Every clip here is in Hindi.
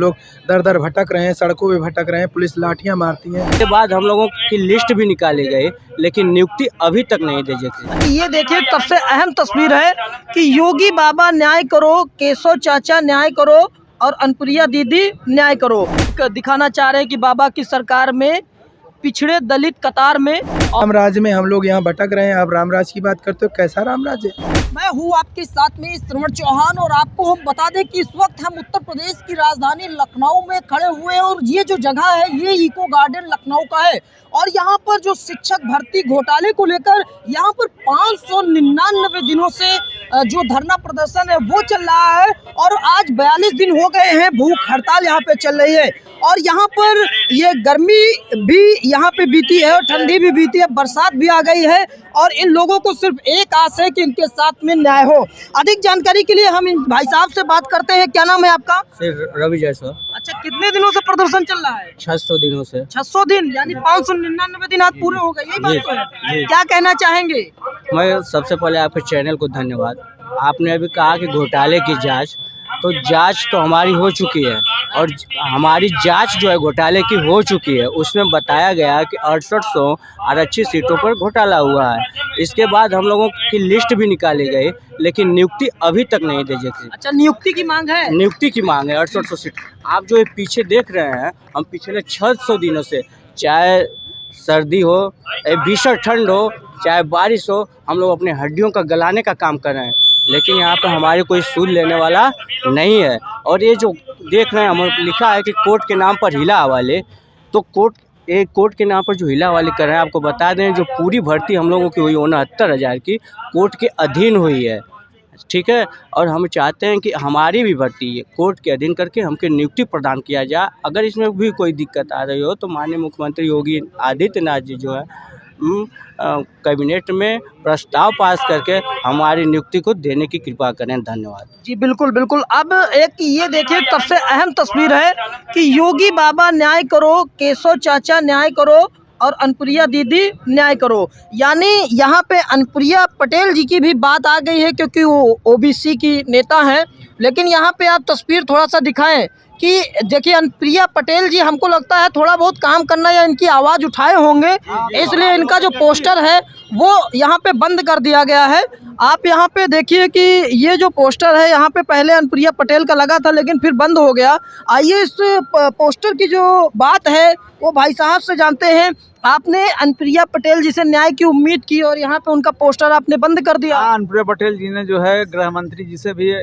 लोग दर दर भटक रहे हैं, सड़कों पे भटक रहे हैं, पुलिस लाठियां मारती है। के बाद हम लोगों की लिस्ट भी निकाली गई, लेकिन नियुक्ति अभी तक नहीं दी गई। ये देखिए सबसे अहम तस्वीर है कि योगी बाबा न्याय करो, केशव चाचा न्याय करो और अनुप्रिया दीदी न्याय करो। दिखाना चाह रहे हैं कि बाबा की सरकार में पिछड़े दलित कतार में राम राज में हम लोग यहाँ भटक रहे हैं। आप राम राज की बात करते हो, कैसा राम राज है? मैं हूँ आपके साथ में श्रवण चौहान और आपको हम बता दें कि इस वक्त हम उत्तर प्रदेश की राजधानी लखनऊ में खड़े हुए हैं और ये जो जगह है ये इको गार्डन लखनऊ का है। और यहाँ पर जो शिक्षक भर्ती घोटाले को लेकर यहाँ पर 599 दिनों से जो धरना प्रदर्शन है वो चल रहा है और आज 42 दिन हो गए हैं भूख हड़ताल यहाँ पे चल रही है। और यहाँ पर ये गर्मी भी यहाँ पे बीती है और ठंडी भी बीती है, बरसात भी आ गई है और इन लोगों को सिर्फ एक आस है कि इनके साथ में न्याय हो। अधिक जानकारी के लिए हम इन भाई साहब से बात करते हैं। क्या नाम है आपका? रवि जैसा। अच्छा, कितने दिनों से प्रदर्शन चल रहा है? 600 दिनों से। 600 दिन यानी 599 दिन आज पूरे हो गए, यही बात तो है। क्या कहना चाहेंगे? मैं सबसे पहले आपके चैनल को धन्यवाद। आपने अभी कहा कि घोटाले की जांच, तो जांच तो हमारी हो चुकी है और हमारी जांच जो है घोटाले की हो चुकी है। उसमें बताया गया कि 6800 आरक्षित सीटों पर घोटाला हुआ है। इसके बाद हम लोगों की लिस्ट भी निकाली गई, लेकिन नियुक्ति अभी तक नहीं दी गई। अच्छा, नियुक्ति की मांग है? नियुक्ति की मांग है 6800 सीट। आप जो ये पीछे देख रहे हैं, हम पिछले 600 दिनों से, चाहे सर्दी हो, भीषण ठंड हो, चाहे बारिश हो, हम लोग अपने हड्डियों का गलाने का काम कर रहे हैं, लेकिन यहाँ पे हमारे कोई सुन लेने वाला नहीं है। और ये जो देख रहे हैं, हम लिखा है कि कोर्ट के नाम पर हिला हवाले, तो कोर्ट के नाम पर जो हिला हवाले कर रहे हैं, आपको बता दें जो पूरी भर्ती हम लोगों की हुई 69,000 की कोर्ट के अधीन हुई है, ठीक है। और हम चाहते हैं कि हमारी भी भर्ती कोर्ट के अधीन करके हमको नियुक्ति प्रदान किया जाए। अगर इसमें भी कोई दिक्कत आ रही हो तो माननीय मुख्यमंत्री योगी आदित्यनाथ जी जो है कैबिनेट में प्रस्ताव पास करके हमारी नियुक्ति को देने की कृपा करें। धन्यवाद जी। बिल्कुल बिल्कुल। अब एक ये देखिए सबसे अहम तस्वीर है कि योगी बाबा न्याय करो, केशव चाचा न्याय करो और अनुप्रिया दीदी न्याय करो। यानी यहाँ पे अनुप्रिया पटेल जी की भी बात आ गई है क्योंकि वो ओबीसी की नेता हैं। लेकिन यहाँ पे आप तस्वीर थोड़ा सा दिखाएं कि देखिए अनुप्रिया पटेल जी, हमको लगता है थोड़ा बहुत काम करना या इनकी आवाज़ उठाए होंगे, इसलिए इनका जो पोस्टर है वो यहाँ पे बंद कर दिया गया है। आप यहाँ पे देखिए कि ये जो पोस्टर है यहाँ पे पहले अनुप्रिया पटेल का लगा था लेकिन फिर बंद हो गया। आइए इस पोस्टर की जो बात है वो भाई साहब से जानते हैं। आपने अनुप्रिया पटेल जी से न्याय की उम्मीद की और यहाँ पे उनका पोस्टर आपने बंद कर दिया। अनुप्रिया पटेल जी ने जो है गृह मंत्री जी से भी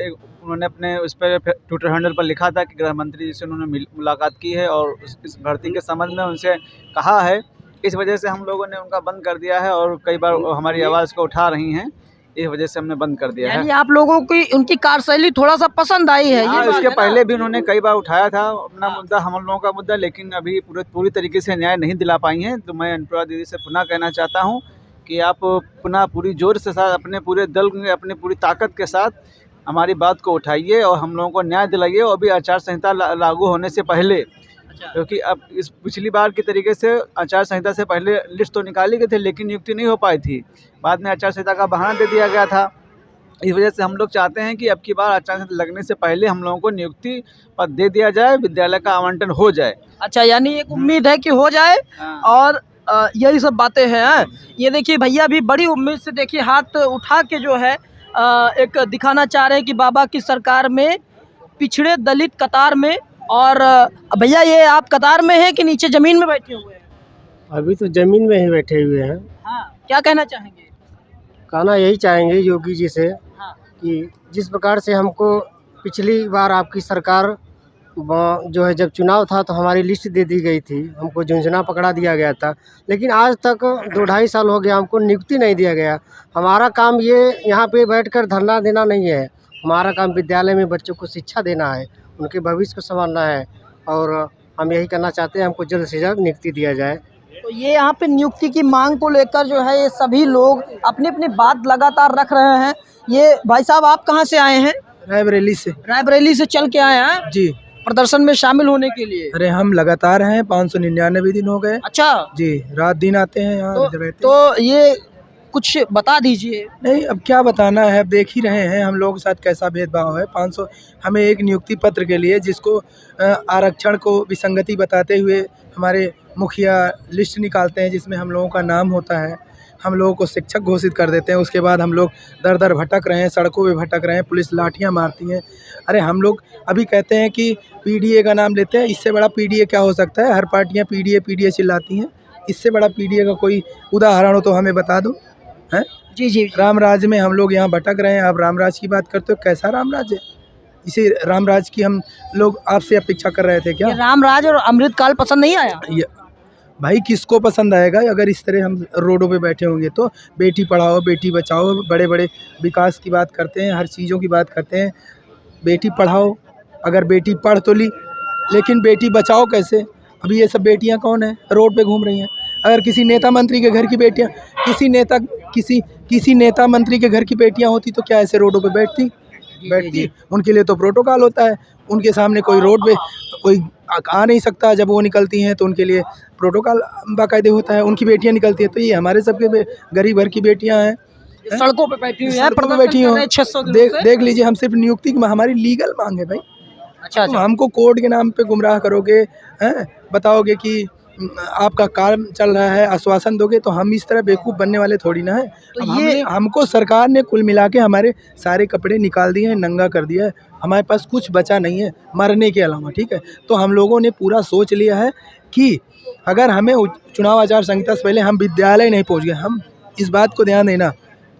उन्होंने अपने उस पर ट्विटर हैंडल पर लिखा था कि गृह मंत्री जी से उन्होंने मुलाकात की है और इस भर्ती के संबंध में उनसे कहा है। इस वजह से हम लोगों ने उनका बंद कर दिया है और कई बार हमारी आवाज़ को उठा रही हैं, इस वजह से हमने बंद कर दिया है। यानी आप लोगों की उनकी कार्यशैली थोड़ा सा पसंद आई है? हाँ, इसके पहले भी उन्होंने कई बार उठाया था अपना मुद्दा, हम लोगों का मुद्दा, लेकिन अभी पूरी तरीके से न्याय नहीं दिला पाई हैं। तो मैं अनुप्रिया दीदी से पुनः कहना चाहता हूँ कि आप पुनः पूरी जोर से साथ अपने पूरे दल में अपने पूरी ताकत के साथ हमारी बात को उठाइए और हम लोगों को न्याय दिलाइए। और अभी आचार संहिता लागू होने से पहले, क्योंकि अब इस पिछली बार की तरीके से आचार संहिता से पहले लिस्ट तो निकाली गई थी लेकिन नियुक्ति नहीं हो पाई थी, बाद में आचार संहिता का बहाना दे दिया गया था। इस वजह से हम लोग चाहते हैं कि अब की बार आचार संहिता लगने से पहले हम लोगों को नियुक्ति पद दे दिया जाए, विद्यालय का आवंटन हो जाए। अच्छा, यानी एक उम्मीद है कि हो जाए और यही सब बातें हैं। ये देखिए भैया भी बड़ी उम्मीद से देखिए हाथ उठा के जो है एक दिखाना चाह रहे हैं कि बाबा की सरकार में पिछड़े दलित कतार में। और भैया ये आप कतार में हैं कि नीचे ज़मीन में बैठे हुए हैं? अभी तो ज़मीन में ही बैठे हुए हैं। हाँ, क्या कहना चाहेंगे? कहना यही चाहेंगे योगी जी से कि जिस प्रकार से हमको पिछली बार आपकी सरकार जो है जब चुनाव था तो हमारी लिस्ट दे दी गई थी, हमको झुंझुना पकड़ा दिया गया था, लेकिन आज तक 2-2.5 साल हो गया हमको नियुक्ति नहीं दिया गया। हमारा काम ये यहाँ पे बैठकर धरना देना नहीं है, हमारा काम विद्यालय में बच्चों को शिक्षा देना है, उनके भविष्य को संभालना है और हम यही करना चाहते हैं, हमको जल्द से जल्द नियुक्ति दिया जाए। तो ये यहाँ पे नियुक्ति की मांग को लेकर जो है ये सभी लोग अपनी अपनी बात लगातार रख रहे हैं। ये भाई साहब आप कहाँ से आए हैं? रायबरेली से। रायबरेली से चल के आए हैं जी, प्रदर्शन में शामिल होने के लिए? अरे हम लगातार हैं, 599 दिन हो गए। अच्छा जी, रात दिन आते हैं यहाँ। तो ये कुछ बता दीजिए। नहीं, अब क्या बताना है, अब देख ही रहे हैं हम लोगों के साथ कैसा भेदभाव है। 500 हमें एक नियुक्ति पत्र के लिए, जिसको आरक्षण को विसंगति बताते हुए हमारे मुखिया लिस्ट निकालते हैं जिसमें हम लोगों का नाम होता है, हम लोगों को शिक्षक घोषित कर देते हैं। उसके बाद हम लोग दर दर भटक रहे हैं, सड़कों पे भटक रहे हैं, पुलिस लाठियां मारती है। अरे हम लोग अभी कहते हैं कि पीडीए का नाम लेते हैं, इससे बड़ा पीडीए क्या हो सकता है? हर पार्टियां पीडीए पीडीए चिल्लाती हैं, इससे बड़ा पीडीए का कोई उदाहरण हो तो हमें बता दो। हैं? जी। राम राज में हम लोग यहाँ भटक रहे हैं, आप राम राज की बात करते हो, कैसा राम राज है? इसी राम राज की हम लोग आपसे अपेक्षा कर रहे थे क्या? ये रामराज और अमृतकाल पसंद नहीं आया? भाई किसको पसंद आएगा अगर इस तरह हम रोडों पे बैठे होंगे? तो बेटी पढ़ाओ बेटी बचाओ, बड़े बड़े विकास की बात करते हैं, हर चीज़ों की बात करते हैं। बेटी पढ़ाओ, अगर बेटी पढ़ तो ली, लेकिन बेटी बचाओ कैसे? अभी ये सब बेटियां कौन है रोड पे घूम रही हैं? अगर किसी नेता मंत्री के घर की बेटियां, किसी नेता मंत्री के घर की बेटियां होती तो क्या ऐसे रोडों पे बैठती? उनके लिए तो प्रोटोकॉल होता है, उनके सामने कोई रोड पे कोई आ नहीं सकता। जब वो निकलती हैं तो उनके लिए प्रोटोकॉल बाकायदे होता है। उनकी बेटियां निकलती हैं, तो ये हमारे सबके गरीब घर की बेटियां हैं, सड़कों पे बैठी हुई है, सड़कों पे बैठी हो। 600 देख लीजिए, हम सिर्फ नियुक्ति की हमारी लीगल मांग है भाई। अच्छा तुम हमको कोर्ट के नाम पे गुमराह करोगे, हैं? बताओगे कि आपका काम चल रहा है, आश्वासन दोगे, तो हम इस तरह बेवकूफ़ बनने वाले थोड़ी ना है। तो अब ये हमको सरकार ने कुल मिला के हमारे सारे कपड़े निकाल दिए हैं, नंगा कर दिया है, हमारे पास कुछ बचा नहीं है मरने के अलावा, ठीक है? तो हम लोगों ने पूरा सोच लिया है कि अगर हमें चुनाव आचार संहिता से पहले हम विद्यालय नहीं पहुँच गए, हम इस बात को ध्यान देना,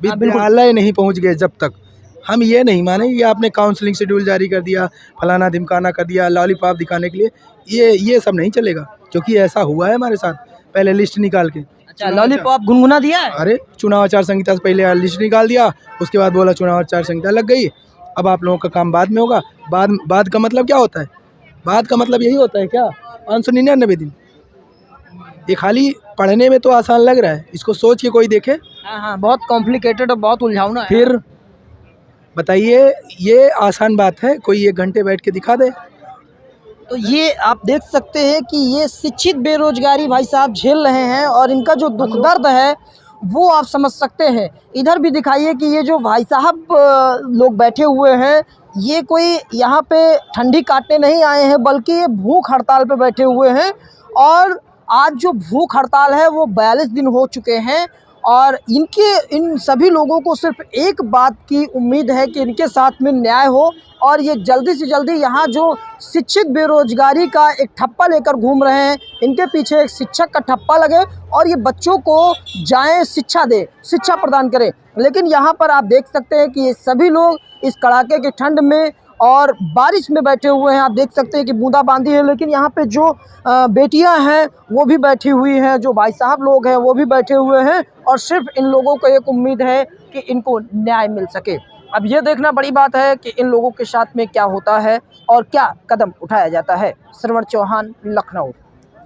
विद्यालय नहीं पहुँच गए जब तक हम ये नहीं माने कि आपने काउंसलिंग शेड्यूल जारी कर दिया, फलाना ढिमकाना कर दिया, लॉलीपॉप दिखाने के लिए, ये सब नहीं चलेगा। क्योंकि ऐसा हुआ है हमारे साथ, पहले लिस्ट निकाल के। अच्छा, लॉलीपॉप गुनगुना दिया है? अरे चुनाव आचार संहिता से पहले लिस्ट निकाल दिया, उसके बाद बोला चुनाव आचार संहिता लग गई, अब आप लोगों का काम बाद में होगा। बाद का मतलब क्या होता है? बाद का मतलब यही होता है क्या? 599 दिन। ये खाली पढ़ने में तो आसान लग रहा है, इसको सोच के कोई देखे। हाँ, बहुत कॉम्प्लिकेटेड और बहुत उलझावना है। फिर बताइए, ये आसान बात है? कोई 1 घंटे बैठ के दिखा दे। तो ये आप देख सकते हैं कि ये शिक्षित बेरोजगारी भाई साहब झेल रहे हैं, और इनका जो दुख दर्द है वो आप समझ सकते हैं। इधर भी दिखाइए कि ये जो भाई साहब लोग बैठे हुए हैं, ये कोई यहाँ पे ठंडी काटने नहीं आए हैं, बल्कि ये भूख हड़ताल पे बैठे हुए हैं। और आज जो भूख हड़ताल है वो 42 दिन हो चुके हैं, और इन सभी लोगों को सिर्फ एक बात की उम्मीद है कि इनके साथ में न्याय हो, और ये जल्दी से जल्दी यहाँ जो शिक्षित बेरोजगारी का एक ठप्पा लेकर घूम रहे हैं, इनके पीछे एक शिक्षक का ठप्पा लगे और ये बच्चों को जाएं शिक्षा दे, शिक्षा प्रदान करें। लेकिन यहाँ पर आप देख सकते हैं कि ये सभी लोग इस कड़ाके की ठंड में और बारिश में बैठे हुए हैं। आप देख सकते हैं कि बूंदाबांदी है, लेकिन यहाँ पे जो बेटियां हैं वो भी बैठी हुई हैं, जो भाई साहब लोग हैं वो भी बैठे हुए हैं, और सिर्फ इन लोगों को एक उम्मीद है कि इनको न्याय मिल सके। अब ये देखना बड़ी बात है कि इन लोगों के साथ में क्या होता है और क्या कदम उठाया जाता है। श्रवण चौहान, लखनऊ।